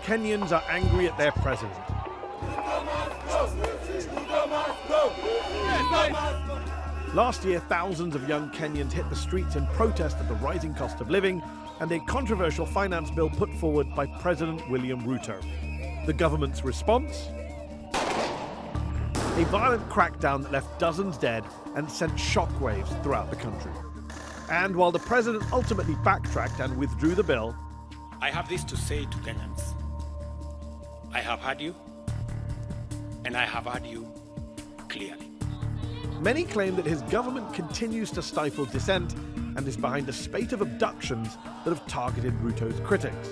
Kenyans are angry at their president. Last year, thousands of young Kenyans hit the streets in protest at the rising cost of living and a controversial finance bill put forward by President William Ruto. The government's response? A violent crackdown that left dozens dead and sent shockwaves throughout the country. And while the president ultimately backtracked and withdrew the bill, I have this to say to Kenyans. I have heard you, and I have heard you clearly. many claim that his government continues to stifle dissent and is behind a spate of abductions that have targeted Ruto's critics.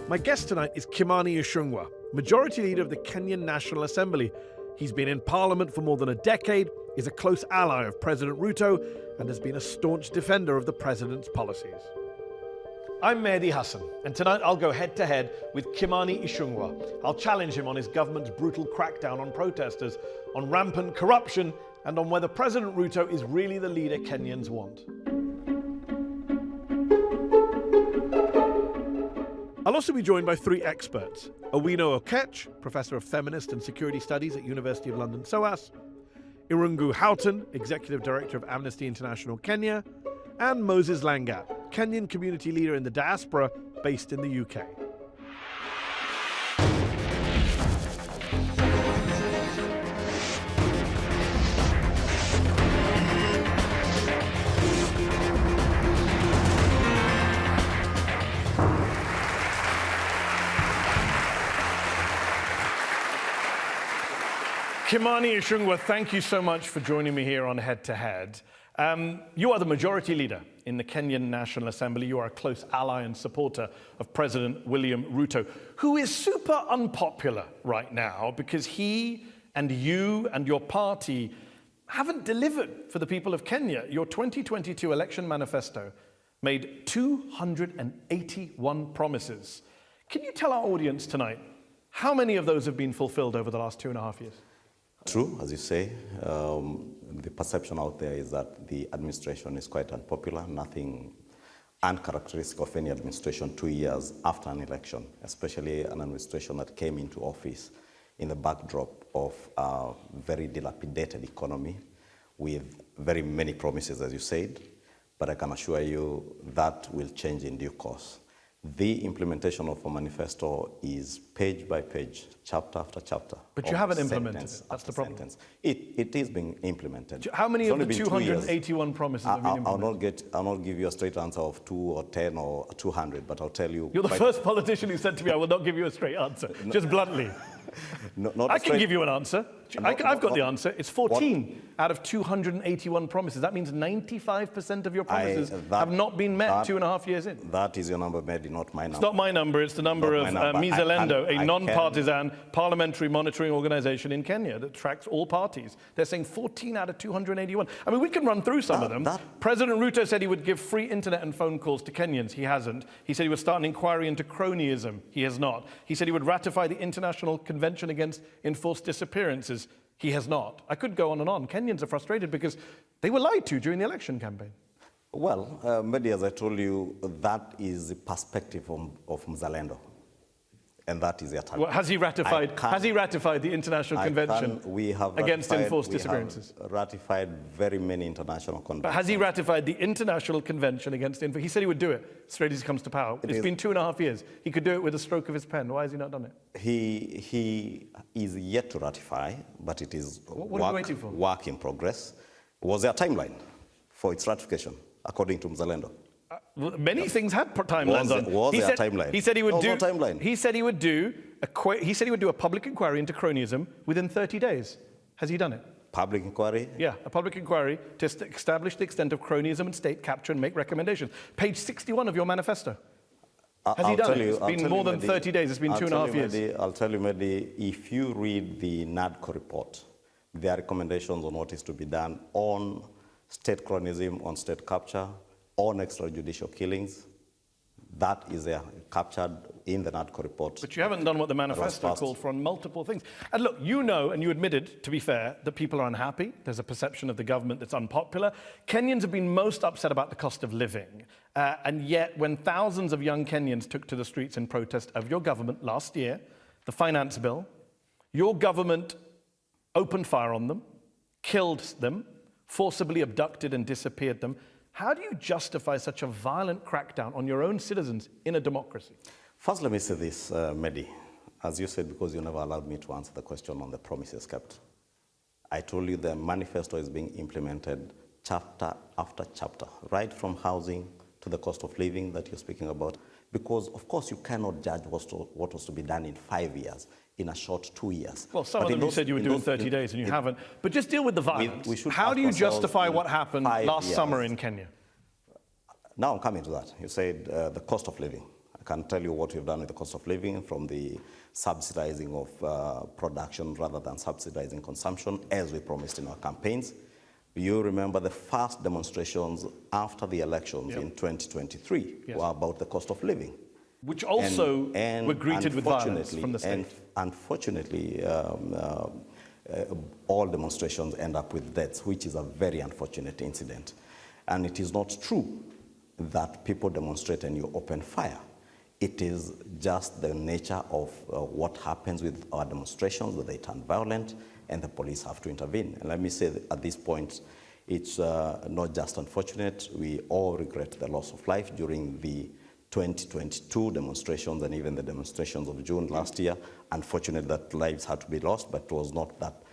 My guest tonight is Kimani Ichung'wah, Majority Leader of the Kenyan National Assembly. He's been in Parliament for more than a decade, is a close ally of President Ruto, and has been a staunch defender of the president's policies. I'm Mehdi Hasan, and tonight I'll go head-to-head with Kimani Ichung'wah. I'll challenge him on his government's brutal crackdown on protesters, on rampant corruption, and on whether President Ruto is really the leader Kenyans want. I'll also be joined by three experts: Owino Okech, Professor of Feminist and Security Studies at University of London SOAS, Irungu Houghton, Executive Director of Amnesty International Kenya, and Moses Langat, Kenyan community leader in the diaspora based in the UK. Kimani Ichung'wah, thank you so much for joining me here on Head to Head. You are the majority leader in the Kenyan National Assembly. You are a close ally and supporter of President William Ruto, who is super unpopular right now because he and you and your party haven't delivered for the people of Kenya. Your 2022 election manifesto made 281 promises. Can you tell our audience tonight how many of those have been fulfilled over the last 2.5 years? True, as you say. The perception out there is that the administration is quite unpopular, nothing uncharacteristic of any administration 2 years after an election, especially an administration that came into office in the backdrop of a very dilapidated economy with very many promises, as you said, but I can assure you that will change in due course. The implementation of a manifesto is page by page, chapter after chapter. But you haven't implemented it. That's the problem. It is being implemented. How many of the 281 promises have been implemented? I'll not give you a straight answer of 2 or 10 or 200, but I'll tell you. You're the first politician who said to me, I will not give you a straight answer, just bluntly. I can give you an answer. I've got the answer. It's 14 out of 281 promises. That means 95% of your promises have not been met 2.5 years in. That is your number, Mehdi, not my number. It's not my number. It's the number of Mizalendo, a non-partisan parliamentary monitoring organization in Kenya that tracks all parties. They're saying 14 out of 281. I mean, we can run through some of them. President Ruto said he would give free internet and phone calls to Kenyans. He hasn't. He said he would start an inquiry into cronyism. He has not. He said he would ratify the International Convention Against Enforced Disappearances. He has not. I could go on and on. Kenyans are frustrated because they were lied to during the election campaign. Well, Mehdi, as I told you, that is the perspective of Mzalendo. And that is their target. Well, has he ratified the International Convention Against Enforced Disappearances? We have ratified very many international conventions. But has he ratified the International Convention Against He said he would do it straight as he comes to power. It's been 2.5 years. He could do it with a stroke of his pen. Why has he not done it? He is yet to ratify, but it is work in progress. Was there a timeline for its ratification, according to Mzalendo? Many things had timelines on. Was there a timeline? He said he would do. No timeline. He said he would do a public inquiry into cronyism within 30 days. Has he done it? Public inquiry? Yeah, a public inquiry to establish the extent of cronyism and state capture and make recommendations. Page 61 of your manifesto. Has he done it? It's been more than 30 days. It's been 2.5 years. I'll tell you, Mehdi, if you read the NADCO report, there are recommendations on what is to be done on state cronyism, on state capture, on extrajudicial killings. That is there, captured in the NADCO report. But you haven't done what the manifesto called for on multiple things. And look, you know, and you admitted, to be fair, that people are unhappy. There's a perception of the government that's unpopular. Kenyans have been most upset about the cost of living. And yet, when thousands of young Kenyans took to the streets in protest of your government last year, the finance bill, your government opened fire on them, killed them, forcibly abducted and disappeared them. How do you justify such a violent crackdown on your own citizens in a democracy? First, let me say this, Mehdi. As you said, because you never allowed me to answer the question on the promises kept. I told you the manifesto is being implemented chapter after chapter, right from housing to the cost of living that you're speaking about. Because, of course, you cannot judge what was to be done in 5 years, in a short 2 years. Well, some of them you said you would do in 30 days, and you haven't. But just deal with the violence. How do you justify what happened last summer in Kenya? Now I'm coming to that. You said the cost of living. I can tell you what we've done with the cost of living, from the subsidizing of production rather than subsidizing consumption, as we promised in our campaigns. You remember the first demonstrations after the elections in 2023 were about the cost of living. Which also were greeted with violence from the state. And unfortunately, all demonstrations end up with deaths, which is a very unfortunate incident. And it is not true that people demonstrate and you open fire. It is just the nature of what happens with our demonstrations, that they turn violent, and the police have to intervene. And let me say that at this point, it's not just unfortunate. We all regret the loss of life during the 2022 demonstrations and even the demonstrations of June last year. Unfortunate that lives had to be lost, but it was not that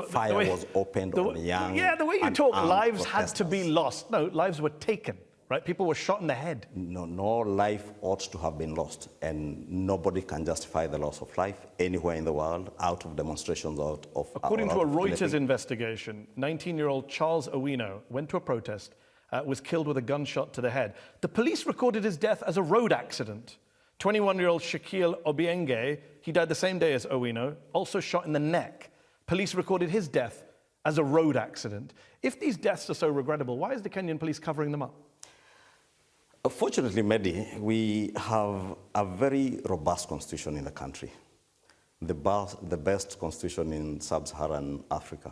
fire was opened on young. Yeah, the way you talk, lives had to be lost. No, lives were taken. Right? People were shot in the head. No life ought to have been lost, and nobody can justify the loss of life anywhere in the world out of demonstrations According to a Reuters investigation, 19-year-old Charles Owino went to a protest, was killed with a gunshot to the head. The police recorded his death as a road accident. 21-year-old Shaquille Obienge, he died the same day as Owino, also shot in the neck. Police recorded his death as a road accident. If these deaths are so regrettable, why is the Kenyan police covering them up? Fortunately, Mehdi, we have a very robust constitution in the country, the best constitution in sub-Saharan Africa.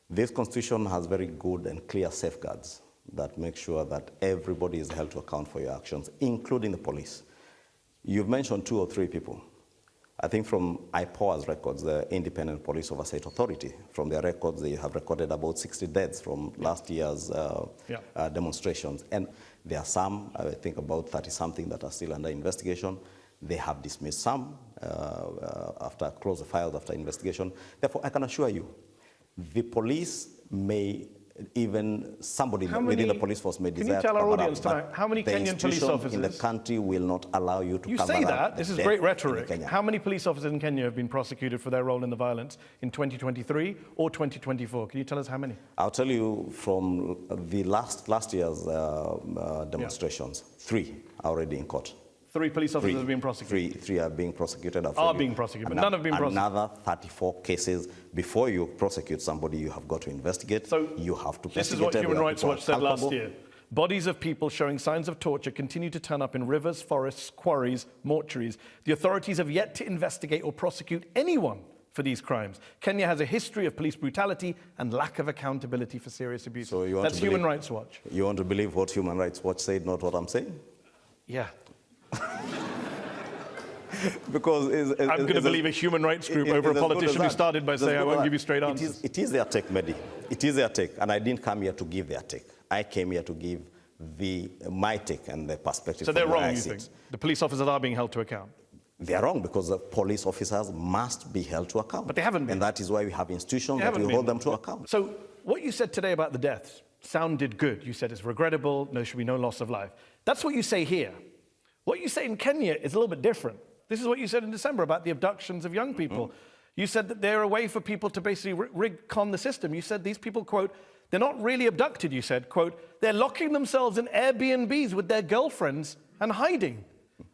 This constitution has very good and clear safeguards that make sure that everybody is held to account for your actions, including the police. You've mentioned 2 or 3 people. I think from IPOA's records, the Independent Police Oversight Authority, from their records, they have recorded about 60 deaths from last year's demonstrations. And there are some, I think about 30-something, that are still under investigation. They have dismissed some after close the files after investigation. Therefore, I can assure you, the police may, even somebody within the police force may desire to cover up. Can you tell our audience tonight, how many Kenyan police officers in the country will not allow you to cover up? You say that, this is great rhetoric. How many police officers in Kenya have been prosecuted for their role in the violence in 2023 or 2024? Can you tell us how many? I'll tell you from the last year's demonstrations, 3 are already in court. 3 police officers have been prosecuted? 3 are being prosecuted. Are being prosecuted, but none have been prosecuted. Another 34 cases. Before you prosecute somebody, you have got to investigate. So you have to this is what Human Rights Watch said last year. Bodies of people showing signs of torture continue to turn up in rivers, forests, quarries, mortuaries. The authorities have yet to investigate or prosecute anyone for these crimes. Kenya has a history of police brutality and lack of accountability for serious abuse. So that's Human Rights Watch. You want to believe what Human Rights Watch said, not what I'm saying? Yeah. Because I'm going to believe a human rights group over a politician who started by saying, I won't give you straight answers. It is their take, Mehdi. It is their take. And I didn't come here to give their take. I came here to give my take and the perspective. So they're wrong, you think? The police officers are being held to account? They are wrong because the police officers must be held to account. But they haven't been. And that is why we have institutions that will hold them to account. So what you said today about the deaths sounded good. You said it's regrettable, there should be no loss of life. That's what you say here. What you say in Kenya is a little bit different. This is what you said in December about the abductions of young people. You said that they're a way for people to basically con the system. You said these people, quote, they're not really abducted, you said, quote, they're locking themselves in Airbnbs with their girlfriends and hiding.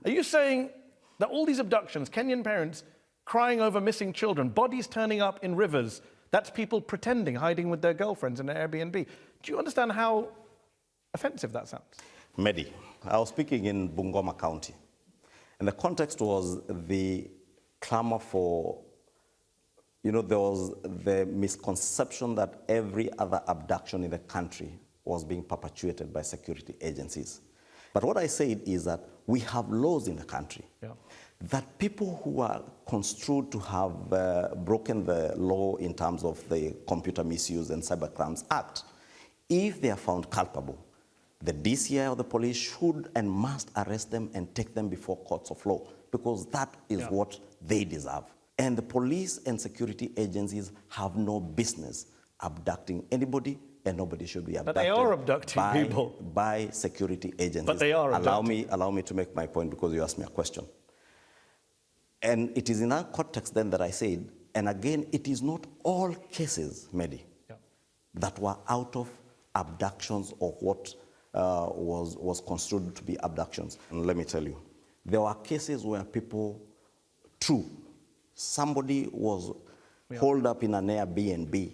Are you saying that all these abductions, Kenyan parents crying over missing children, bodies turning up in rivers, that's people pretending, hiding with their girlfriends in an Airbnb? Do you understand how offensive that sounds? Mehdi, I was speaking in Bungoma County. And the context was the clamor for, there was the misconception that every other abduction in the country was being perpetuated by security agencies. But what I said is that we have laws in the country that people who are construed to have broken the law in terms of the Computer Misuse and Cybercrimes Act, if they are found culpable, the DCI or the police should and must arrest them and take them before courts of law, because that is what they deserve. And the police and security agencies have no business abducting anybody, and nobody should be abducted. But they are abducting people. By security agencies. But they are abducting. Allow me to make my point, because you asked me a question. And it is in that context then that I said, and again, it is not all cases, Mehdi, that were out of abductions or what was construed to be abductions. And let me tell you, there were cases where people, somebody was holed up in an Airbnb,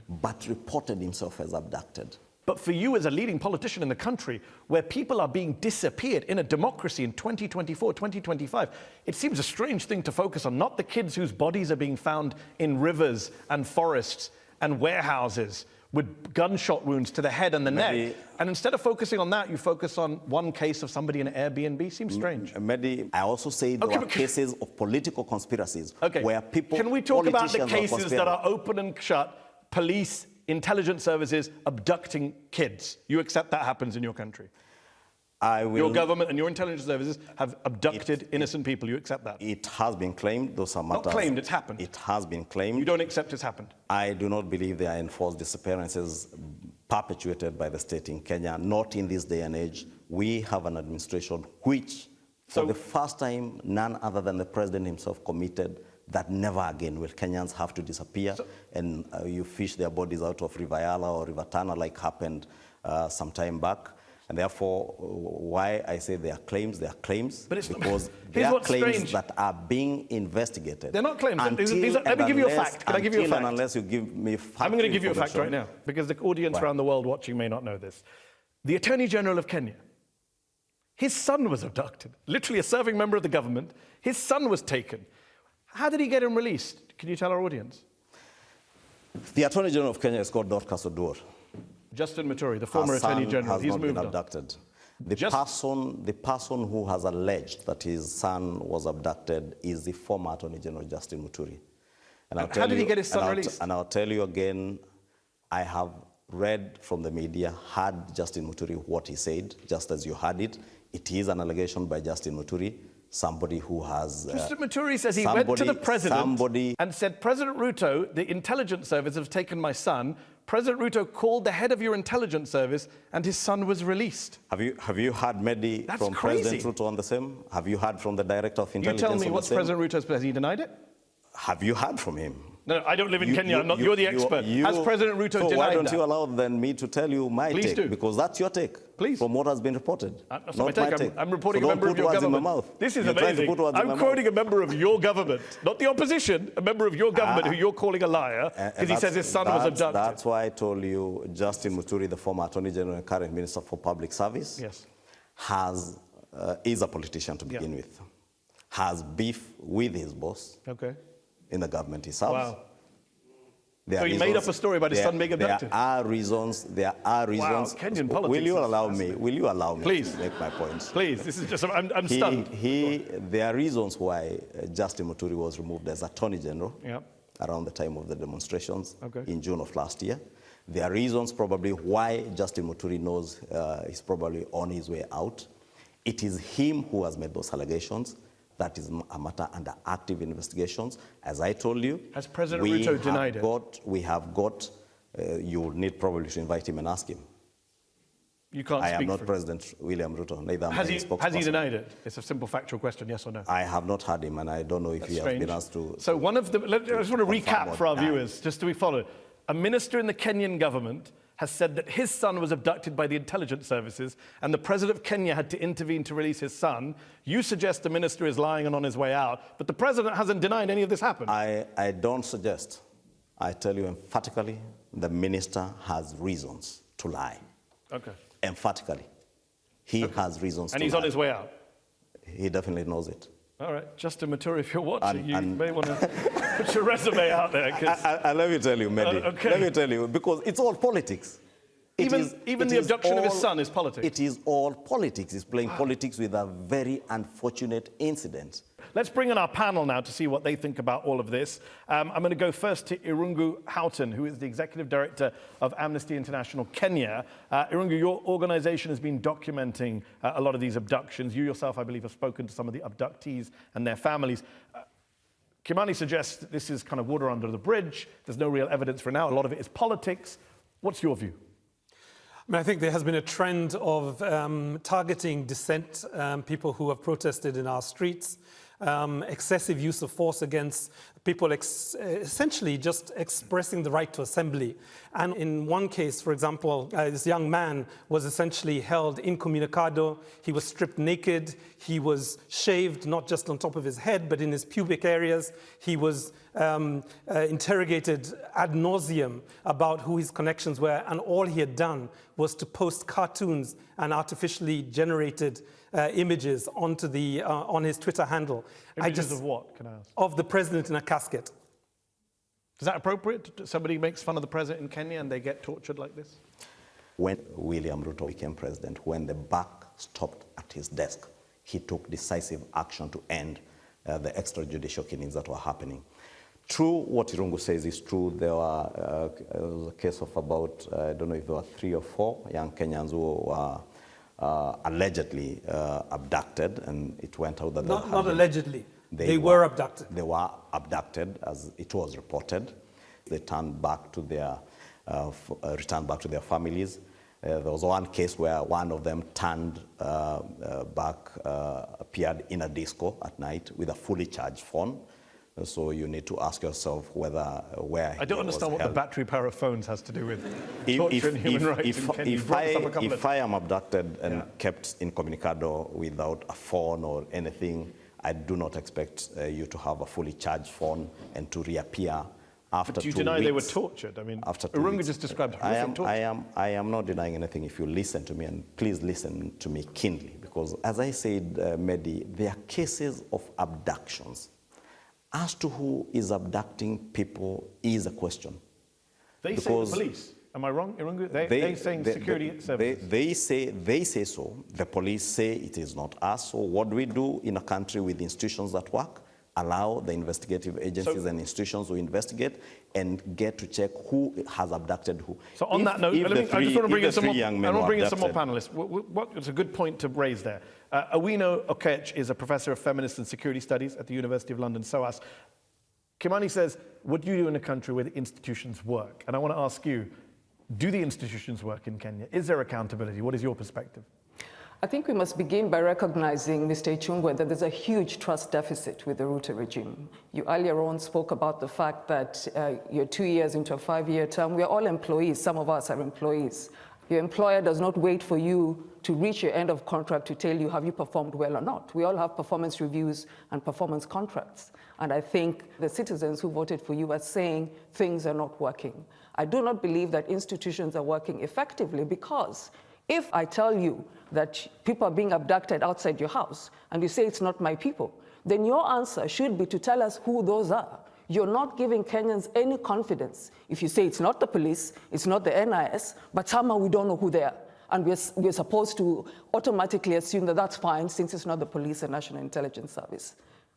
but reported himself as abducted. But for you as a leading politician in the country, where people are being disappeared in a democracy in 2024, 2025, it seems a strange thing to focus on, not the kids whose bodies are being found in rivers and forests and warehouses with gunshot wounds to the head and the neck. And instead of focusing on that, you focus on one case of somebody in an Airbnb. Seems strange. Mehdi, I also say there are cases of political conspiracies where people... Can we talk about the cases that are open and shut, police, intelligence services abducting kids? You accept that happens in your country? I will. Your government and your intelligence services have abducted innocent people. You accept that? It has been claimed. Those are matters. Not claimed, it's happened. It has been claimed. You don't accept it's happened? I do not believe there are enforced disappearances perpetuated by the state in Kenya. Not in this day and age. We have an administration which, for the first time, none other than the president himself committed that never again will Kenyans have to disappear and you fish their bodies out of River Yala or River Tana like happened some time back. And therefore, why I say they are claims, but it's because they are claims that are being investigated. They're not claims. Let me give you a fact. Can I give you a fact? Unless you give me fact. I'm going to give you a fact right now, because the audience around the world watching may not know this. The Attorney General of Kenya, his son was abducted, literally a serving member of the government. His son was taken. How did he get him released? Can you tell our audience? The Attorney General of Kenya is called Dorcas Oduor. Justin Muturi, the former Attorney General, he's moved on. Abducted. The person who has alleged that his son was abducted is the former Attorney General, Justin Muturi. And how did he get his son released? And I'll tell you again, I have read from the media, heard Justin Muturi what he said, just as you heard it. It is an allegation by Justin Muturi, somebody who has... Mr. Muturi says he went to the president and said, President Ruto, the intelligence service have taken my son. President Ruto called the head of your intelligence service and his son was released. Have you heard Mehdi from President Ruto on the same? Have you heard from the director of intelligence? You tell me what's President Ruto's place. Has he denied it? Have you heard from him? No, I don't live in Kenya. You're the expert. Has President Ruto denied that? So why don't you allow then me to tell you my take? Do. Because that's your take. Please. From what has been reported. That's not my take. I'm reporting a member of your government. This is amazing. I'm quoting a member of your government, not the opposition, a member of your government who you're calling a liar because he says his son was abducted. That's why I told you Justin Muturi, the former Attorney General and current Minister for Public Service, is a politician to begin with, has beef with his boss. In the government he serves. Wow. So he made up a story about his son being abducted? There are reasons. Wow, Kenyan politics. Will you allow me Please. to make my points? Please, this is just, I'm stunned. There are reasons why Justin Muturi was removed as Attorney General around the time of the demonstrations in June of last year. There are reasons probably why Justin Muturi knows he's probably on his way out. It is him who has made those allegations. That is a matter under active investigations. As I told you, has President Ruto denied it? We have got, you need probably to invite him and ask him. You can't speak I am not President William Ruto, neither am I his spokesperson. Has he denied it? It's a simple factual question, yes or no? I have not heard him, and I don't know if he has been asked to... So one of the... I just want to recap for our viewers, just to be followed. A minister in the Kenyan government has said that his son was abducted by the intelligence services and the president of Kenya had to intervene to release his son. You suggest the minister is lying and on his way out, but the president hasn't denied any of this happened. I don't suggest. I tell you emphatically, the minister has reasons to lie. Emphatically. He has reasons to lie. And he's on his way out? He definitely knows it. All right, Justin Mature, if you're watching, you may want to put your resume out there. Let me tell you, Mehdi. Okay. Let me tell you, because it's all politics. Even the abduction of his son is politics. It is all politics. He's playing politics with a very unfortunate incident. Let's bring in our panel now to see what they think about all of this. I'm going to go first to Ichung'wah Houghton, who is the Executive Director of Amnesty International Kenya. Ichung'wah, your organization has been documenting a lot of these abductions. You yourself, I believe, have spoken to some of the abductees and their families. Kimani suggests that this is kind of water under the bridge. There's no real evidence for now. A lot of it is politics. What's your view? I think there has been a trend of targeting dissent, people who have protested in our streets, excessive use of force against people essentially just expressing the right to assembly. And in one case, for example, this young man was essentially held incommunicado. He was stripped naked. He was shaved, not just on top of his head, but in his pubic areas. He was interrogated ad nauseum about who his connections were, and all he had done was to post cartoons and artificially generated images onto the on his Twitter handle. Images of what, can I ask? Of the president in a casket. Is that appropriate? Somebody makes fun of the president in Kenya and they get tortured like this? When William Ruto became president, when the buck stopped at his desk, he took decisive action to end the extrajudicial killings that were happening. True, what Ichung'wah says is true. There was a case of about, I don't know if there were 3 or 4 young Kenyans who were allegedly abducted, and it went out that not allegedly. They were abducted. They were abducted, as it was reported. They returned back to their families. There was one case where one of them turned back, appeared in a disco at night with a fully charged phone. So you need to ask yourself where I don't understand what held. the battery power of phones has to do with torture and human rights in Kenya. If I am abducted and kept incommunicado without a phone or anything, I do not expect you to have a fully charged phone and to reappear after 2 weeks. Do you deny they were tortured? I mean, Ichung'wah just described horrific torture. I am not denying anything if you listen to me, and please listen to me keenly, because as I said, Mehdi, there are cases of abductions. As to who is abducting people is a question. They say the police. Am I wrong, Ichung'wah? They're saying security services. They say so. The police say it is not us. So what do we do in a country with institutions that work? Allow the investigative agencies and institutions to investigate and get to check who has abducted who. So on that note, I just want to bring in some more panelists. It's a good point to raise there. Awino Okech is a professor of feminist and security studies at the University of London, SOAS. Kimani says, what do you do in a country where the institutions work? And I want to ask you, do the institutions work in Kenya? Is there accountability? What is your perspective? I think we must begin by recognizing, Mr. Ichung'wah, that there's a huge trust deficit with the Ruto regime. You earlier on spoke about the fact that you're 2 years into a 5-year term. We're all employees. Some of us are employees. Your employer does not wait for you to reach your end of contract to tell you, have you performed well or not? We all have performance reviews and performance contracts. And I think the citizens who voted for you are saying things are not working. I do not believe that institutions are working effectively, because if I tell you that people are being abducted outside your house and you say it's not my people, then your answer should be to tell us who those are. You're not giving Kenyans any confidence if you say it's not the police, it's not the NIS, but somehow we don't know who they are. And we're supposed to automatically assume that that's fine since it's not the police and National Intelligence Service.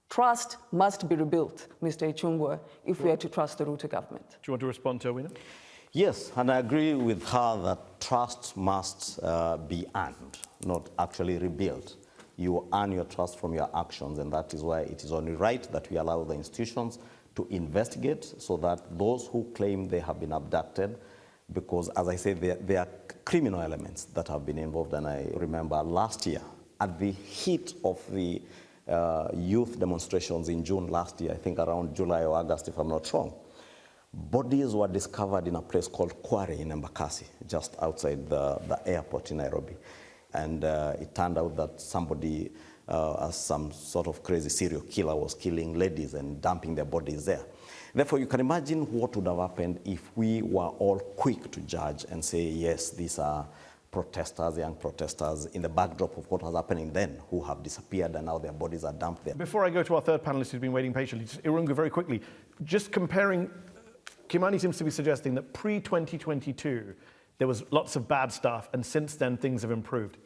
Trust must be rebuilt, Mr. Ichung'wah, if we are to trust the Ruto government. Do you want to respond to Awino? Yes, and I agree with her that trust must be earned, not actually rebuilt. You earn your trust from your actions, and that is why it is only right that we allow the institutions to investigate so that those who claim they have been abducted, because as I said, there are criminal elements that have been involved. And I remember last year, at the heat of the youth demonstrations in June last year, I think around July or August, if I'm not wrong, bodies were discovered in a place called Kware in Embakasi, just outside the airport in Nairobi. And it turned out that somebody, some sort of crazy serial killer, was killing ladies and dumping their bodies there. Therefore, you can imagine what would have happened if we were all quick to judge and say, yes, these are protesters, young protesters, in the backdrop of what was happening then, who have disappeared and now their bodies are dumped there. Before I go to our third panelist who's been waiting patiently, just Ichung'wah, very quickly, just comparing, Kimani seems to be suggesting that pre-2022, there was lots of bad stuff, and since then things have improved.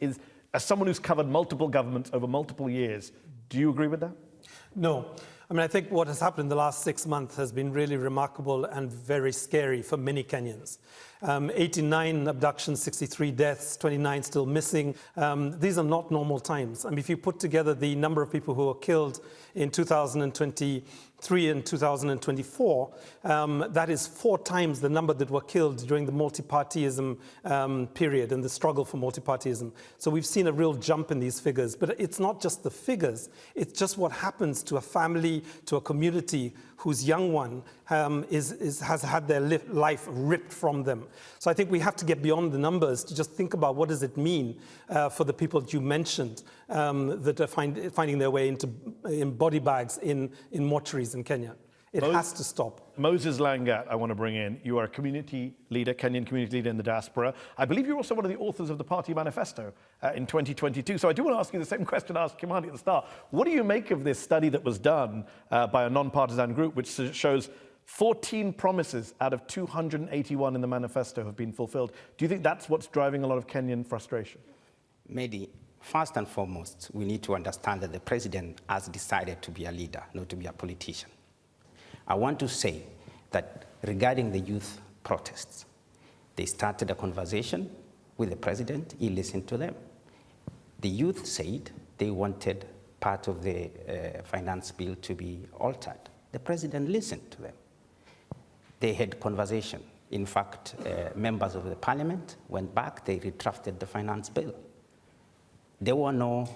As someone who's covered multiple governments over multiple years, do you agree with that? No. I mean, I think what has happened in the last 6 months has been really remarkable and very scary for many Kenyans. 89 abductions, 63 deaths, 29 still missing. These are not normal times. I mean, if you put together the number of people who were killed in 2023 and 2024, that is 4 times the number that were killed during the multi-partyism period and the struggle for multi-partyism. So we've seen a real jump in these figures. But it's not just the figures, it's just what happens to a family, to a community whose young one has had their life ripped from them. So I think we have to get beyond the numbers to just think about what does it mean for the people that you mentioned that are finding their way in body bags in mortuaries in Kenya. It has to stop. Moses Langat, I want to bring in. You are a community leader, Kenyan community leader in the diaspora. I believe you're also one of the authors of the party manifesto in 2022. So I do want to ask you the same question I asked Kimani at the start. What do you make of this study that was done by a non-partisan group, which shows 14 promises out of 281 in the manifesto have been fulfilled? Do you think that's what's driving a lot of Kenyan frustration? Mehdi, first and foremost, we need to understand that the president has decided to be a leader, not to be a politician. I want to say that regarding the youth protests, they started a conversation with the president. He listened to them. The youth said they wanted part of the finance bill to be altered. The president listened to them. They had conversation. In fact, members of the parliament went back. They redrafted the finance bill. There were no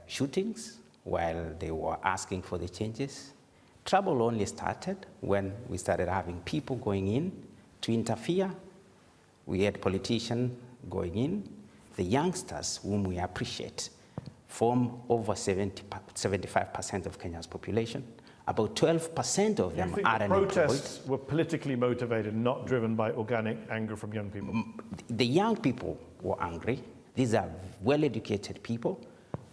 shootings while they were asking for the changes. Trouble only started when we started having people going in to interfere. We had politicians going in. The youngsters, whom we appreciate, form over 75% of Kenya's population. About 12% of them are unemployed. Protests were politically motivated, not driven by organic anger from young people? The young people were angry. These are well-educated people.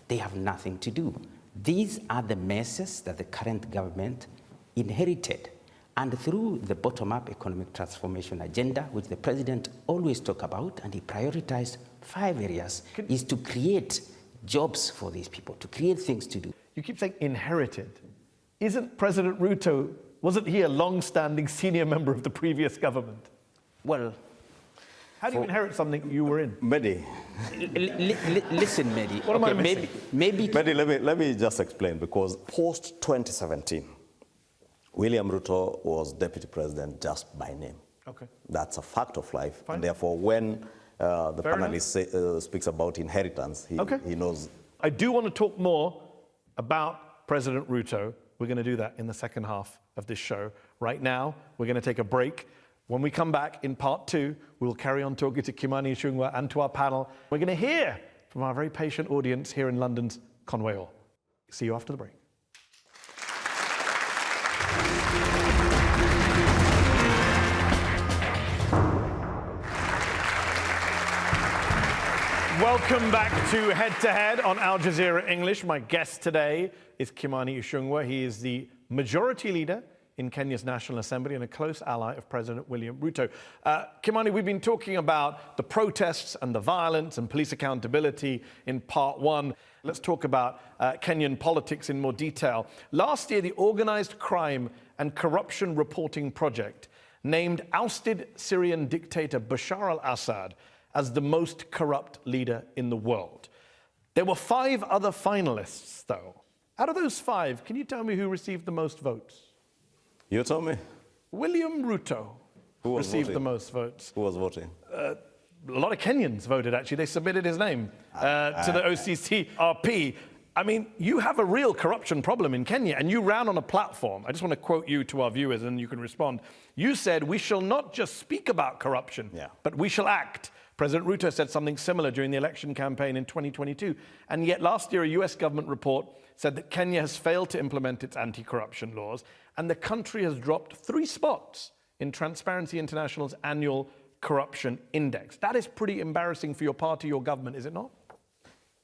They have nothing to do. These are the messes that the current government inherited. And through the bottom-up economic transformation agenda, which the president always talks about, and he prioritized 5 areas, is to create jobs for these people, to create things to do. You keep saying inherited. Isn't President Ruto, wasn't he a long-standing senior member of the previous government? Well, how do you inherit something you were in? Mehdi. Listen, Mehdi. What am I missing? Mehdi, let me just explain, because post-2017, William Ruto was deputy president just by name. Okay. That's a fact of life. Fine. And therefore, when the Fair panelist speaks about inheritance, he knows. I do want to talk more about President Ruto. We're going to do that in the second half of this show. Right now, we're going to take a break. When we come back in part 2, we'll carry on talking to Kimani Ichung'wah and to our panel. We're going to hear from our very patient audience here in London's Conway Hall. See you after the break. Welcome back to Head to Head on Al Jazeera English. My guest today is Kimani Ichung'wah. He is the majority leader in Kenya's National Assembly and a close ally of President William Ruto. Kimani, we've been talking about the protests and the violence and police accountability in part 1. Let's talk about Kenyan politics in more detail. Last year, the Organized Crime and Corruption Reporting Project named ousted Syrian dictator Bashar al-Assad as the most corrupt leader in the world. There were 5 other finalists, though. Out of those 5, can you tell me who received the most votes? You tell me. William Ruto received the most votes. Who was voting? A lot of Kenyans voted, actually. They submitted his name to the OCCRP. I mean, you have a real corruption problem in Kenya, and you ran on a platform. I just want to quote you to our viewers, and you can respond. You said, "We shall not just speak about corruption, but we shall act." President Ruto said something similar during the election campaign in 2022. And yet last year, a US government report said that Kenya has failed to implement its anti-corruption laws, and the country has dropped 3 spots in Transparency International's annual corruption index. That is pretty embarrassing for your party, your government, is it not?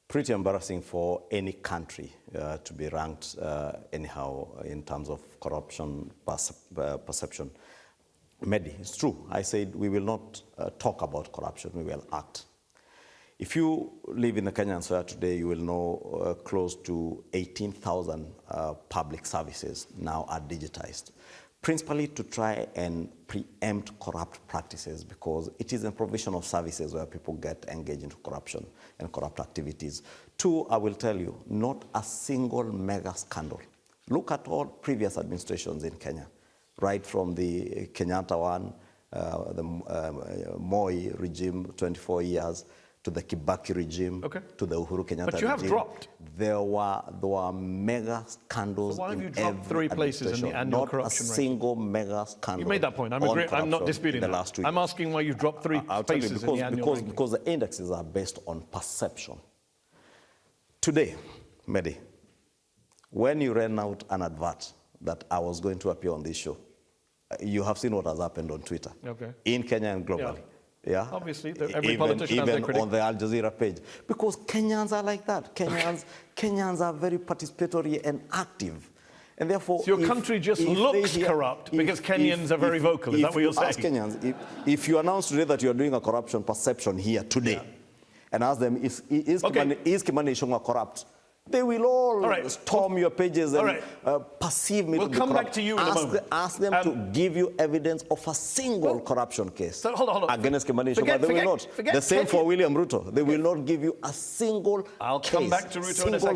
Pretty embarrassing for any country to be ranked anyhow in terms of corruption perception. Mehdi, it's true. I said we will not talk about corruption, we will act. If you live in the Kenyan soil today, you will know close to 18,000 public services now are digitized, principally to try and preempt corrupt practices, because it is a provision of services where people get engaged into corruption and corrupt activities. Two, I will tell you, not a single mega scandal. Look at all previous administrations in Kenya, right from the Kenyatta one, the Moi regime, 24 years, to the Kibaki regime, to the Uhuru Kenyatta regime. But you have dropped. There were mega scandals. So why have you in dropped every 3 places in the annual corruption Not a rating? single mega scandal. You made that point. I'm not disputing the that. last 2 years. I'm asking why you've dropped 3 places in the annual ranking. Because the indexes are based on perception. Today, Mehdi, when you ran out an advert that I was going to appear on this show, you have seen what has happened on Twitter, in Kenya and globally. Yeah. Obviously, every politician has their critic. Even on the Al Jazeera page. Because Kenyans are like that. Kenyans are very participatory and active. And therefore, so your country just looks corrupt because Kenyans are very vocal. Is that what you're saying? Ask Kenyans, if you announce today that you're doing a corruption perception here today, and ask them, is Kimani Ichung'wah corrupt? They will all storm your pages and perceive me to be corrupt. We'll come back to you in a moment. Ask them to give you evidence of a single corruption case. So hold on. Against Kimani Ichung'wah, they will not. The same for William Ruto. They will not give you a single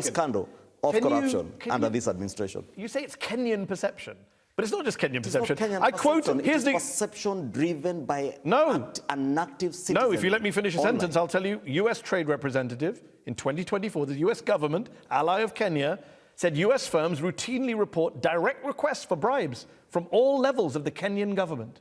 scandal of corruption under this administration. You say it's Kenyan perception. But it's not just Kenyan perception. I quote, here's the perception driven by an active citizen. No, if you let me finish a sentence, I'll tell you, US trade representative in 2024, the US government, ally of Kenya, said US firms routinely report direct requests for bribes from all levels of the Kenyan government.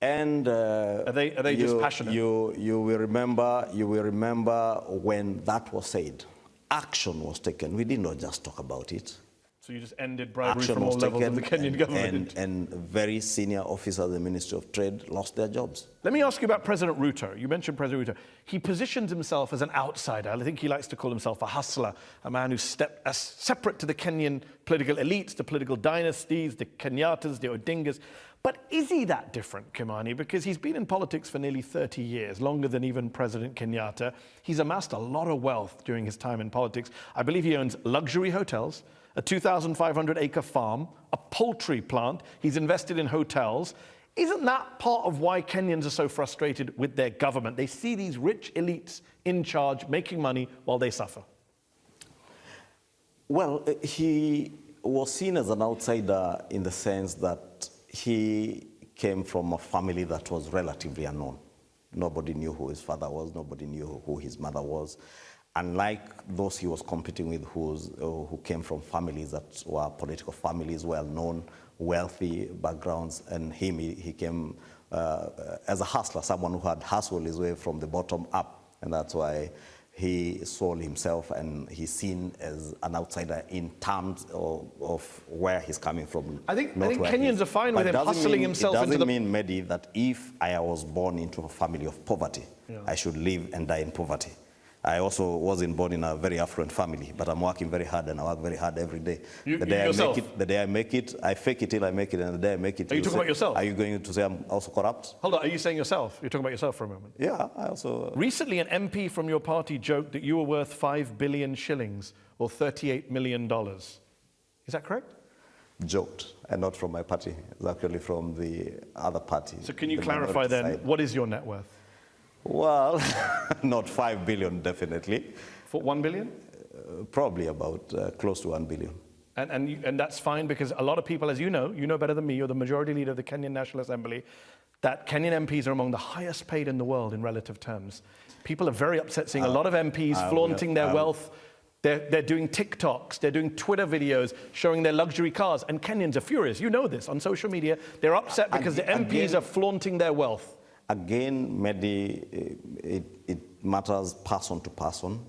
And are they just passionate? You will remember when that was said, action was taken. We did not just talk about it. So you just ended bribery from all levels of the Kenyan government. And very senior officers of the Ministry of Trade lost their jobs. Let me ask you about President Ruto. You mentioned President Ruto. He positions himself as an outsider. I think he likes to call himself a hustler, a man who's separate to the Kenyan political elites, the political dynasties, the Kenyattas, the Odingas. But is he that different, Kimani? Because he's been in politics for nearly 30 years, longer than even President Kenyatta. He's amassed a lot of wealth during his time in politics. I believe he owns luxury hotels, a 2,500-acre farm, a poultry plant. He's invested in hotels. Isn't that part of why Kenyans are so frustrated with their government? They see these rich elites in charge, making money while they suffer. Well, he was seen as an outsider in the sense that he came from a family that was relatively unknown. Nobody knew who his father was. Nobody knew who his mother was. Unlike those he was competing with who came from families that were political families, well-known, wealthy backgrounds, and he came as a hustler, someone who had hustled his way from the bottom up, and that's why he sold himself, and he's seen as an outsider in terms of where he's coming from. I think Kenyans are fine with him hustling himself into the... It doesn't mean, Mehdi, that if I was born into a family of poverty, I should live and die in poverty. I also wasn't born in a very affluent family, but I'm working very hard, and I work very hard every day. The day I make it, I fake it till I make it, and the day I make it... Are you talking about yourself? Are you going to say I'm also corrupt? Hold on, are you saying yourself? You're talking about yourself for a moment. Yeah, I also... Recently, an MP from your party joked that you were worth 5 billion shillings, or $38 million. Is that correct? Joked, and not from my party. It's actually from the other party. So can you clarify then, what is your net worth? Well, not 5 billion, definitely. For 1 billion? Probably about close to 1 billion. And that's fine, because a lot of people, as you know better than me, you're the majority leader of the Kenyan National Assembly, that Kenyan MPs are among the highest paid in the world in relative terms. People are very upset seeing a lot of MPs flaunting their wealth. They're doing TikToks, they're doing Twitter videos showing their luxury cars, and Kenyans are furious. You know this on social media. They're upset because the MPs are flaunting their wealth. Again, Mehdi, it matters person to person.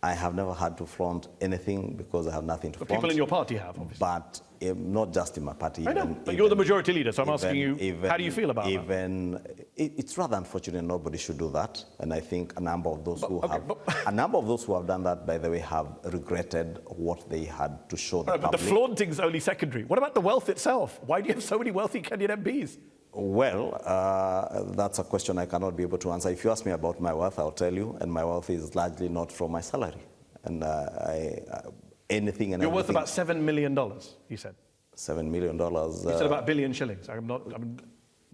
I have never had to flaunt anything because I have nothing to But flaunt. people in your party have, obviously. But not just in my party. I know, but you're the majority leader, so I'm asking you, how do you feel about that? It's rather unfortunate nobody should do that, and I think a number of those who have done that, by the way, have regretted what they had to show the public. But the flaunting's only secondary. What about the wealth itself? Why do you have so many wealthy Kenyan MPs? Well, that's a question I cannot be able to answer. If you ask me about my wealth, I'll tell you, and my wealth is largely not from my salary. And anything and You're worth everything. about $7 million, you said. $7 million. You said about a billion shillings.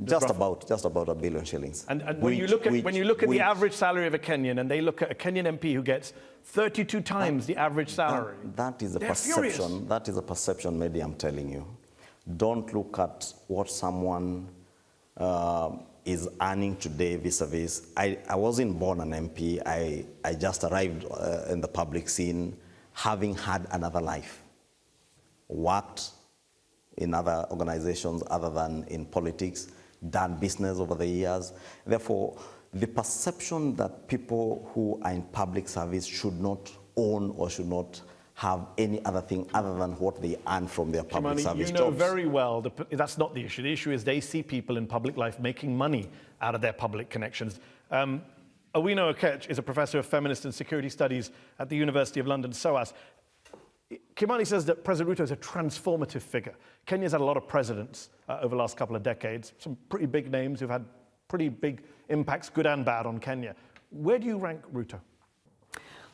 Just about $1 billion shillings. And when you look at the average salary of a Kenyan, and they look at a Kenyan MP who gets 32 times the average salary, that is a perception. Furious. That is a perception, Mehdi, I'm telling you. Don't look at what someone is earning today vis-a-vis. I wasn't born an MP. I just arrived in the public scene having had another life. Worked in other organizations other than in politics, done business over the years. Therefore, the perception that people who are in public service should not own or should not have any other thing other than what they earn from their public service jobs. You know very well that's not the issue. The issue is they see people in public life making money out of their public connections. Owino Okech is a professor of feminist and security studies at the University of London, SOAS. Kimani says that President Ruto is a transformative figure. Kenya's had a lot of presidents over the last couple of decades, some pretty big names who've had pretty big impacts, good and bad, on Kenya. Where do you rank Ruto?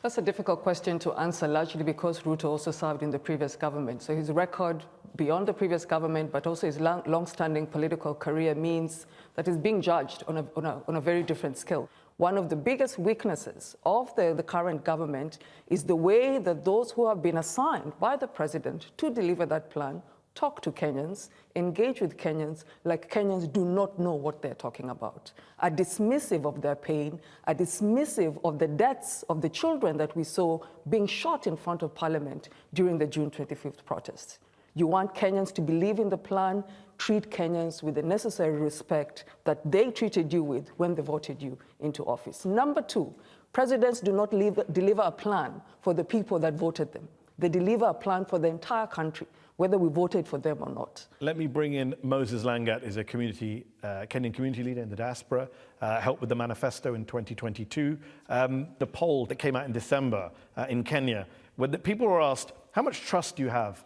That's a difficult question to answer, largely because Ruto also served in the previous government. So his record beyond the previous government, but also his long-standing political career, means that he's being judged on a very different scale. One of the biggest weaknesses of the current government is the way that those who have been assigned by the president to deliver that plan talk to Kenyans, engage with Kenyans like Kenyans do not know what they're talking about, are dismissive of their pain, are dismissive of the deaths of the children that we saw being shot in front of Parliament during the June 25th protests. You want Kenyans to believe in the plan, treat Kenyans with the necessary respect that they treated you with when they voted you into office. Number two, presidents do not deliver a plan for the people that voted them. They deliver a plan for the entire country, whether we voted for them or not. Let me bring in Moses Langat, is a Kenyan community leader in the diaspora, helped with the manifesto in 2022. The poll that came out in December in Kenya, where the people were asked, how much trust do you have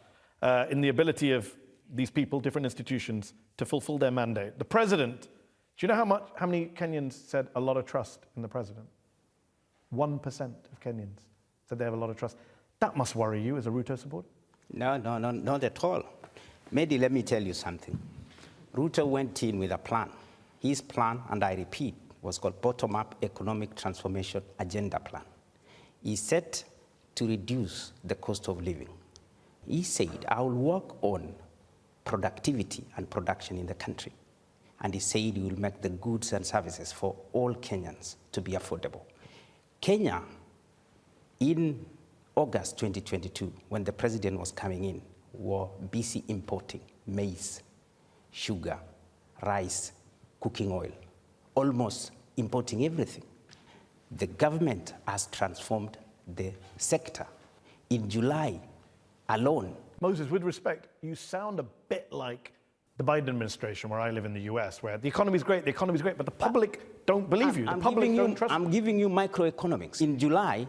in the ability of these people, different institutions, to fulfill their mandate? The president, do you know how many Kenyans said a lot of trust in the president? 1% of Kenyans said they have a lot of trust. That must worry you as a Ruto supporter. No, not at all. Mehdi, let me tell you something. Ruto went in with a plan. His plan, and I repeat, was called Bottom-Up Economic Transformation Agenda Plan. He set to reduce the cost of living. He said, I will work on productivity and production in the country. And he said he will make the goods and services for all Kenyans to be affordable. Kenya, in August 2022, when the president was coming in, were busy importing maize, sugar, rice, cooking oil, almost importing everything. The government has transformed the sector. In July alone. Moses, with respect, you sound a bit like the Biden administration, where I live in the US, where the economy's great, but the public don't believe you. The public don't trust you. I'm giving you microeconomics. In July,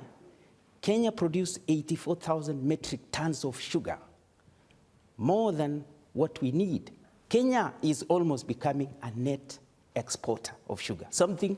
Kenya produced 84,000 metric tons of sugar, more than what we need. Kenya is almost becoming a net exporter of sugar, something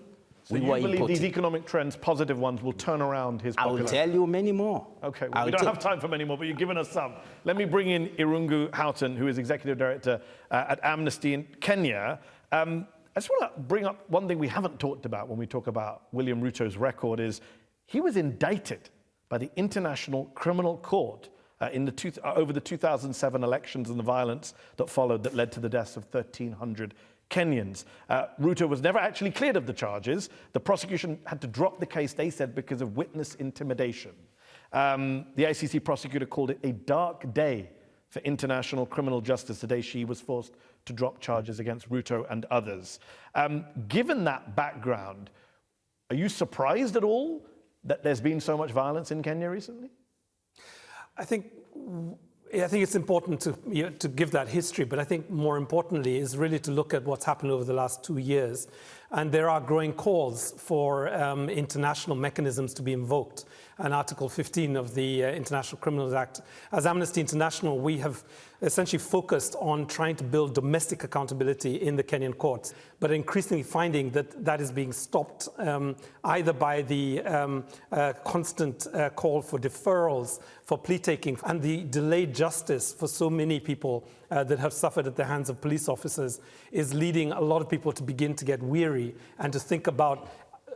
we were importing. So you believe these economic trends, positive ones, will turn around his popularity? I will tell you many more. Okay, well, we don't have time for many more, but you've given us some. Let me bring in Ichung'wah Houghton, who is Executive Director at Amnesty in Kenya. I just want to bring up one thing we haven't talked about when we talk about William Ruto's record is he was indicted by the International Criminal Court over the 2007 elections and the violence that followed that led to the deaths of 1,300 Kenyans. Ruto was never actually cleared of the charges. The prosecution had to drop the case, they said, because of witness intimidation. The ICC prosecutor called it a dark day for international criminal justice the day she was forced to drop charges against Ruto and others. Given that background, are you surprised at all that there's been so much violence in Kenya recently? I think it's important to give that history, but I think more importantly is really to look at what's happened over the last 2 years. And there are growing calls for international mechanisms to be invoked. And Article 15 of the International Criminals Act. As Amnesty International, we have essentially focused on trying to build domestic accountability in the Kenyan courts, but increasingly finding that that is being stopped either by the constant call for deferrals, for plea taking, and the delayed justice for so many people that have suffered at the hands of police officers is leading a lot of people to begin to get weary and to think about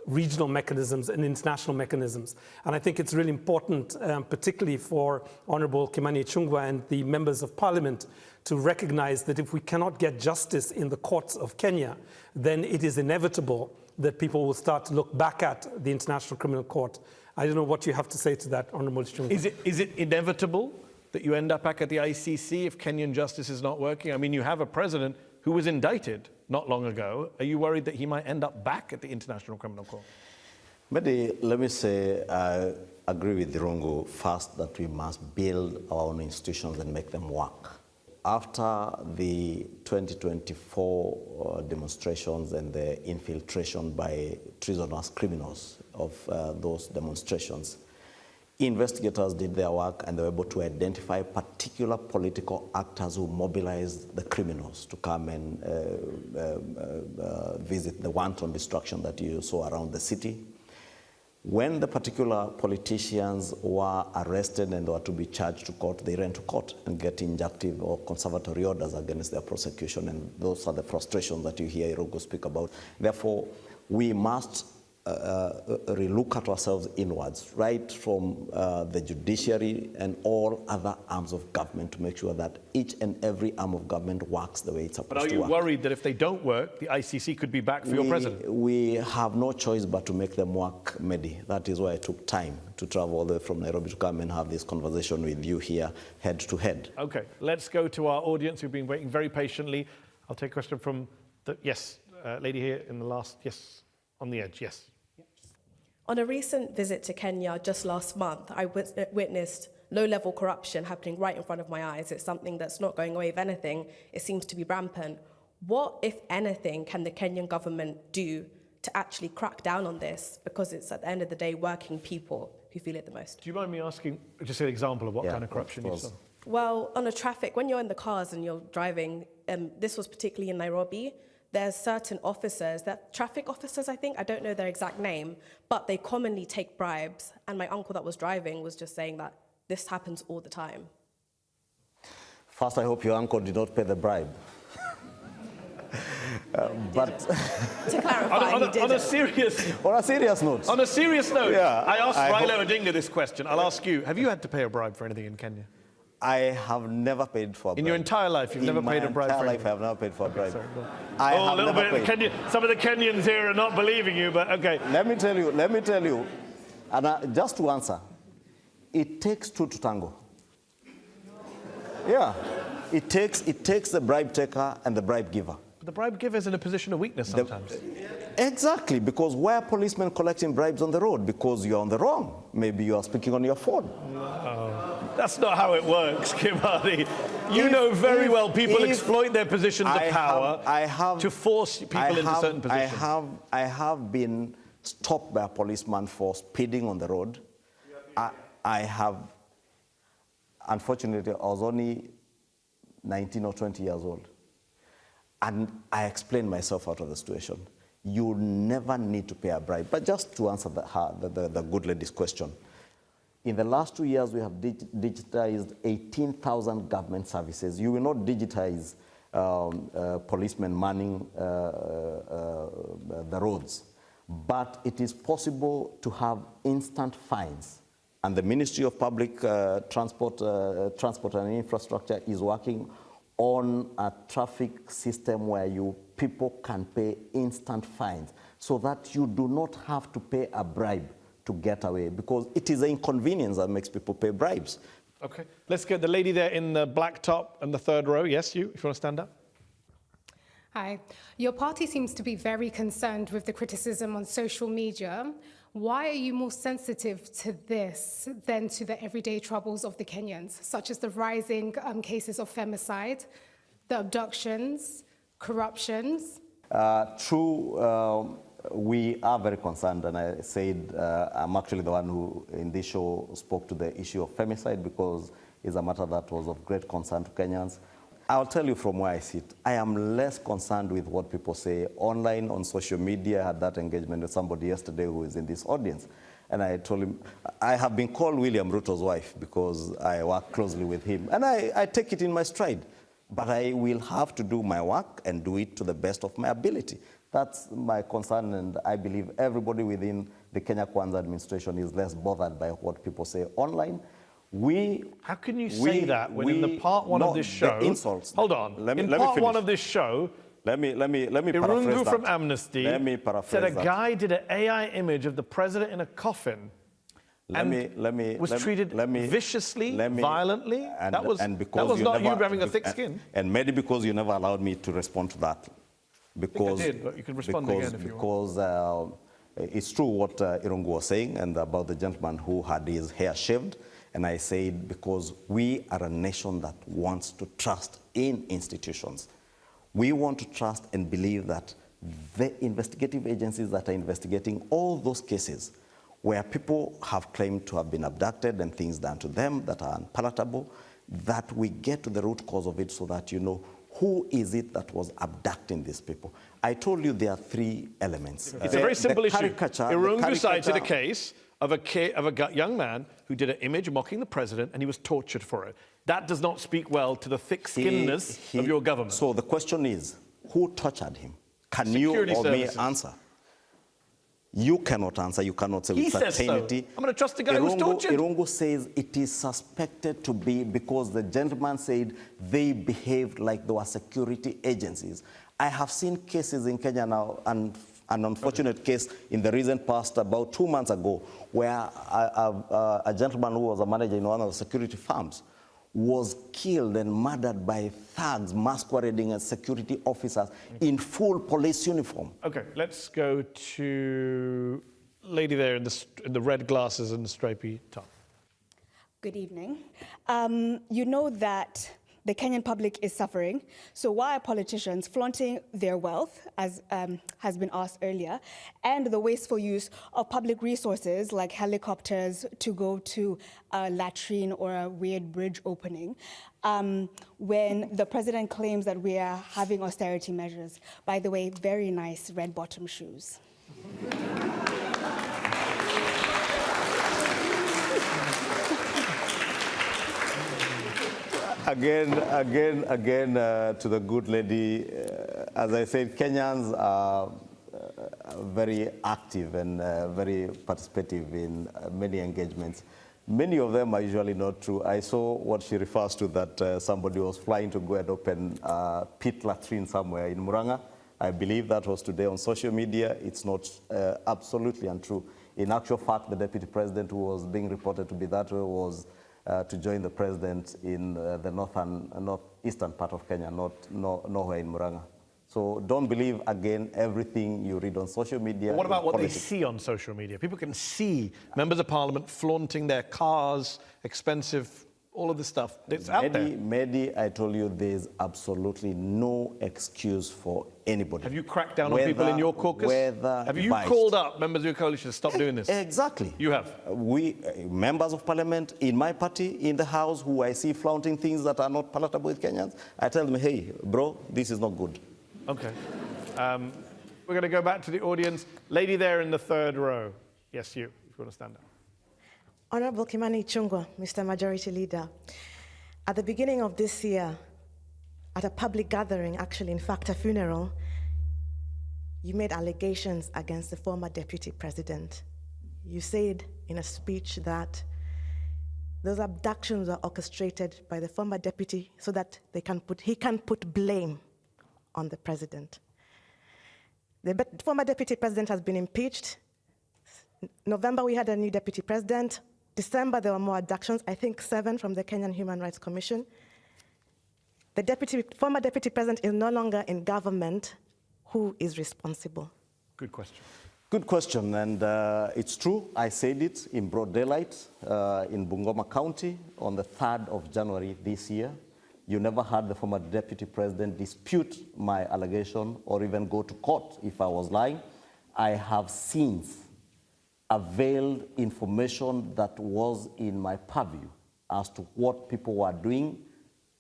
regional mechanisms and international mechanisms. And I think it's really important, particularly for Honorable Kimani Ichung'wah and the members of parliament, to recognize that if we cannot get justice in the courts of Kenya, then it is inevitable that people will start to look back at the International Criminal Court. I don't know what you have to say to that, Honorable Ichung'wah. Is it inevitable that you end up back at the ICC if Kenyan justice is not working? I mean, you have a president who was indicted not long ago. Are you worried that he might end up back at the International Criminal Court? Mehdi, let me say I agree with Rungu first that we must build our own institutions and make them work. After the 2024 demonstrations and the infiltration by treasonous criminals of those demonstrations, investigators did their work and they were able to identify particular political actors who mobilized the criminals to come and visit the wanton destruction that you saw around the city. When the particular politicians were arrested and were to be charged to court, they ran to court and get injunctive or conservatory orders against their prosecution, and those are the frustrations that you hear Irogo speak about. Therefore, we must relook at ourselves inwards, right from the judiciary and all other arms of government, to make sure that each and every arm of government works the way it's supposed to work. But are you worried that if they don't work, the ICC could be back for your president? We have no choice but to make them work, Mehdi. That is why I took time to travel all the way from Nairobi to come and have this conversation with you here, head to head. Okay, let's go to our audience who've been waiting very patiently. I'll take a question from the, yes, lady here in the last, yes, on the edge, yes. On a recent visit to Kenya just last month, I witnessed low-level corruption happening right in front of my eyes. It's something that's not going away. If anything, it seems to be rampant. What, if anything, can the Kenyan government do to actually crack down on this? Because it's, at the end of the day, working people who feel it the most. Do you mind me asking just an example of what kind of corruption you saw? Well, on a traffic, when you're in the cars and you're driving, this was particularly in Nairobi, there's certain officers, traffic officers, I think, I don't know their exact name, but they commonly take bribes. And my uncle that was driving was just saying that this happens all the time. First, I hope your uncle did not pay the bribe. But to clarify, he didn't. On a serious note. On a serious note, yeah, I asked Raila Odinga this question. I'll ask you, have you had to pay a bribe for anything in Kenya? I have never paid for a bribe. In your entire life, you've never paid a bribe for anything? In my entire life, I have never paid for a bribe. Sorry, I have never paid. Some of the Kenyans here are not believing you, but okay. Let me tell you, and just to answer, it takes two to tango. Yeah, it takes the bribe taker and the bribe giver. But the bribe giver is in a position of weakness sometimes. Exactly, because why are policemen collecting bribes on the road? Because you're on the wrong. Maybe you are speaking on your phone. No. That's not how it works, Kimani. You know very well people exploit their positions of power to force people into certain positions. I have been stopped by a policeman for speeding on the road. I have, unfortunately, I was only 19 or 20 years old. And I explained myself out of the situation. You never need to pay a bribe. But just to answer the good lady's question, in the last 2 years, we have digitized 18,000 government services. You will not digitize policemen manning the roads, but it is possible to have instant fines. And the Ministry of Public Transport and Infrastructure is working on a traffic system where people can pay instant fines so that you do not have to pay a bribe to get away, because it is the inconvenience that makes people pay bribes. Okay, let's get the lady there in the black top and the third row. Yes, you, if you want to stand up. Hi. Your party seems to be very concerned with the criticism on social media Why are you more sensitive to this than to the everyday troubles of the Kenyans, such as the rising cases of femicide, the abductions, corruptions? True, we are very concerned, and I said I'm actually the one who in this show spoke to the issue of femicide because it's a matter that was of great concern to Kenyans. I'll tell you from where I sit. I am less concerned with what people say online, on social media. I had that engagement with somebody yesterday who is in this audience. And I told him, I have been called William Ruto's wife because I work closely with him. And I take it in my stride. But I will have to do my work and do it to the best of my ability. That's my concern, and I believe everybody within the Kenya Kwanza administration is less bothered by what people say online. How can you say that when in the part one of this show... Insults. Hold on. Let me part finish. one of this show... Let me paraphrase Ichung'wah that. from Amnesty said a that. guy did an AI image of the president in a coffin was treated viciously, violently. That was not you having a thick skin. And maybe because you never allowed me to respond to that. Because, I did, but you can respond again if you want. Because it's true what Ichung'wah was saying and about the gentleman who had his hair shaved. And I said, because we are a nation that wants to trust in institutions. We want to trust and believe that the investigative agencies that are investigating all those cases where people have claimed to have been abducted and things done to them that are unpalatable, that we get to the root cause of it so that you know who is it that was abducting these people. I told you there are three elements. It's a very simple issue. Ichung'wah cited a case of a young man who did an image mocking the president and he was tortured for it. That does not speak well to the thick-skinnedness of your government. So the question is, who tortured him? Can you or me answer? You cannot answer. You cannot say with certainty. So. I'm going to trust the guy who was tortured. Ichung'wah says it is suspected to be because the gentleman said they behaved like they were security agencies. I have seen cases in Kenya now, and an unfortunate case in the recent past, about 2 months ago, where a gentleman who was a manager in one of the security firms was killed and murdered by thugs masquerading as security officers in full police uniform. Okay, let's go to lady there in the red glasses and the stripy top. Good evening. You know that the Kenyan public is suffering. So why are politicians flaunting their wealth, as has been asked earlier, and the wasteful use of public resources like helicopters to go to a latrine or a weird bridge opening, when the president claims that we are having austerity measures? By the way, very nice red bottom shoes. Again, to the good lady, as I said, Kenyans are very active and very participative in many engagements. Many of them are usually not true. I saw what she refers to, that somebody was flying to go and open a pit latrine somewhere in Murang'a. I believe that was today on social media. It's not absolutely untrue. In actual fact, the deputy president who was being reported to be that way was to join the president in the northeastern part of Kenya, nowhere in Murang'a. So don't believe, again, everything you read on social media. But what about what they see on social media? People can see members of parliament flaunting their cars, expensive, all of this stuff. It's out there. Mehdi, I told you there's absolutely no excuse for anybody. Have you cracked down on people in your caucus? Have you called up members of your coalition to stop doing this? Exactly. You have? We, members of parliament in my party, in the house, who I see flaunting things that are not palatable with Kenyans, I tell them, hey, bro, this is not good. Okay. We're going to go back to the audience. Lady there in the third row. Yes, you, if you want to stand up. Honorable Kimani Ichung'wah, Mr. Majority Leader, at the beginning of this year, at a public gathering, actually, in fact, a funeral, you made allegations against the former deputy president. You said in a speech that those abductions were orchestrated by the former deputy so that he can put blame on the president. The former deputy president has been impeached. November, we had a new deputy president. December, there were more abductions, I think 7 from the Kenyan Human Rights Commission. The former deputy president is no longer in government. Who is responsible? Good question. Good question, and it's true. I said it in broad daylight in Bungoma County on the 3rd of January this year. You never heard the former deputy president dispute my allegation or even go to court if I was lying. I have since availed information that was in my purview as to what people were doing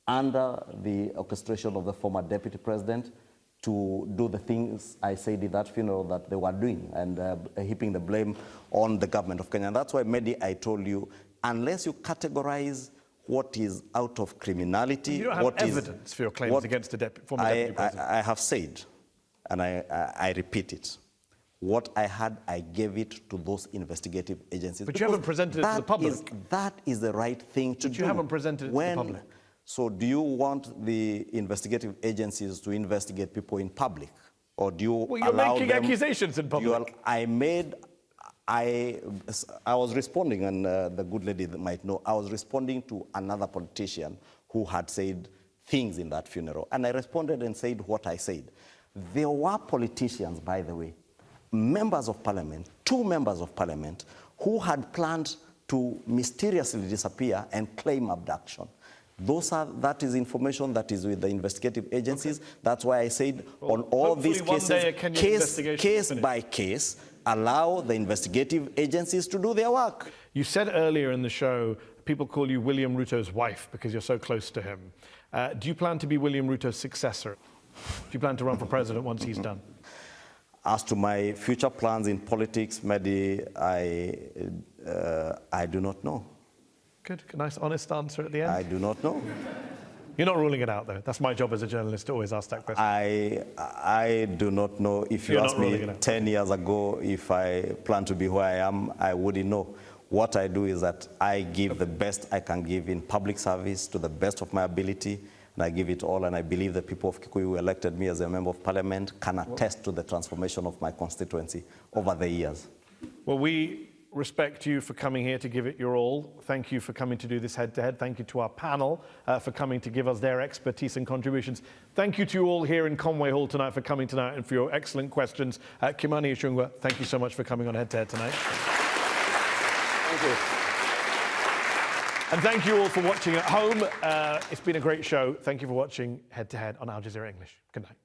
under the orchestration of the former deputy president to do the things I said in that funeral that they were doing, and heaping the blame on the government of Kenya. And that's why, Mehdi, I told you, unless you categorize what is out of criminality, you don't have evidence for your claims against the former deputy president. I have said, and I repeat it, what I had, I gave it to those investigative agencies. But you haven't presented it to the public. That is the right thing to do. But you haven't presented it to the public. So do you want the investigative agencies to investigate people in public? Or do you Well, you're making accusations in public. I was responding, and the good lady that might know, I was responding to another politician who had said things in that funeral. And I responded and said what I said. There were politicians, by the way, members of parliament, 2 members of parliament, who had planned to mysteriously disappear and claim abduction. That is information that is with the investigative agencies. Okay. That's why I said on all these cases, case by case, allow the investigative agencies to do their work. You said earlier in the show, people call you William Ruto's wife because you're so close to him. Do you plan to be William Ruto's successor? Do you plan to run for president once he's done? As to my future plans in politics, Mehdi, I do not know. Good, nice, honest answer at the end. I do not know. You're not ruling it out, though. That's my job as a journalist to always ask that question. I do not know. If you asked me 10 years ago if I plan to be where I am, I wouldn't know. What I do is that I give the best I can give in public service to the best of my ability, and I give it all, and I believe the people of Kikuyu who elected me as a member of parliament can attest to the transformation of my constituency over the years. Well, we respect you for coming here to give it your all. Thank you for coming to do this head-to-head. Thank you to our panel for coming to give us their expertise and contributions. Thank you to you all here in Conway Hall tonight for coming tonight and for your excellent questions. Kimani, Ichung'wah, thank you so much for coming on Head-to-Head tonight. Thank you. And thank you all for watching at home. It's been a great show. Thank you for watching Head-to-Head on Al Jazeera English. Good night.